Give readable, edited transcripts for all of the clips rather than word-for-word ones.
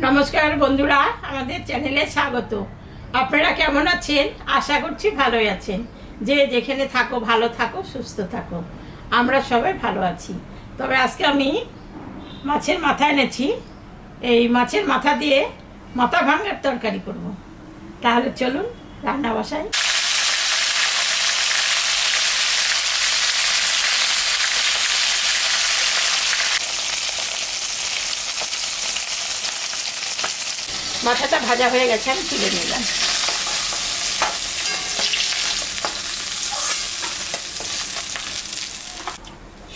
নমস্কার বন্ধুরা, আমাদের চ্যানেলে স্বাগত। আপনারা কেমন আছেন? আশা করছি ভালোই আছেন। যে যেখানে থাকো ভালো থাকো, সুস্থ থাকো। আমরা সবাই ভালো আছি। তবে আজকে আমি মাছের মাথা এনেছি। এই মাছের মাথা দিয়ে মাথা ভাঙার তরকারি করব। তাহলে চলুন রান্না বসাই। মাথাটা ভাজা হয়ে গেছে, আমি তুলে নিলাম।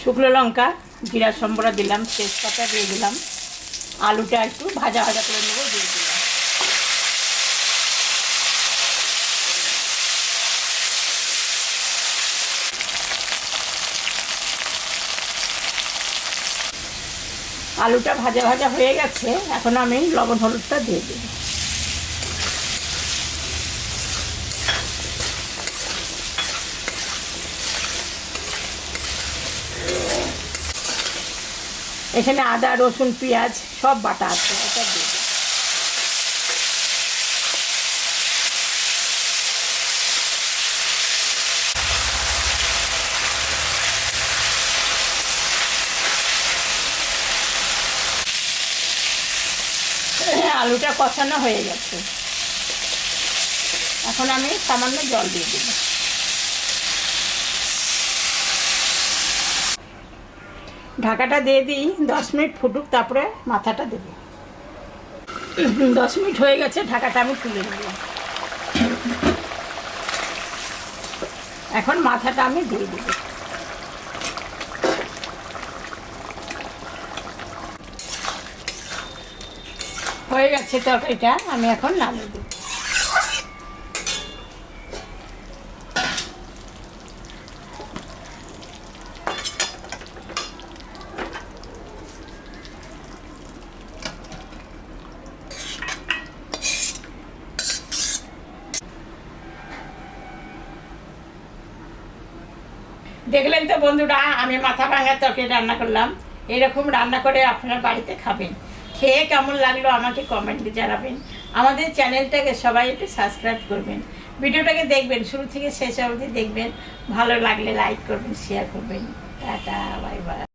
শুকনো লঙ্কা, জিরা সম্বরা দিলাম, তেজপাতা দিয়ে দিলাম, আলুটা একটু ভাজা ভাজা করে নেবো, দিয়ে দিলাম। আলুটা ভাজা ভাজা হয়ে গেছে, এখন আমি লবণ হলুদটা দিয়ে দিই। এখানে আদা রসুন পেঁয়াজ সব বাটা আছে, এটা দিয়ে দিই। আলুটা কষানো হয়ে গেছে, এখন আমি সামান্য জল দিয়ে দেব। ঢাকাটা দিয়ে দিই, 10 মিনিট ফুটুক, তারপরে মাথাটা দেব। 10 মিনিট হয়ে গেছে, ঢাকাটা আমি তুলে নিলাম। এখন মাথাটা আমি দিয়ে দেব। হয়ে গেছে তরকারিটা, আমি এখন নামিয়ে দেব। দেখলেন তো বন্ধুরা, আমি মাথা ভাঙার তরকারি রান্না করলাম। এরকম রান্না করে আপনারা বাড়িতে খাবেন। খেয়ে কেমন লাগলো আমাকে কমেন্টে জানাবেন। আমাদের চ্যানেলটাকে সবাই একটু সাবস্ক্রাইব করবেন। ভিডিওটাকে দেখবেন, শুরু থেকে শেষ অবধি দেখবেন। ভালো লাগলে লাইক করবেন, শেয়ার করবেন। Tata, bye bye.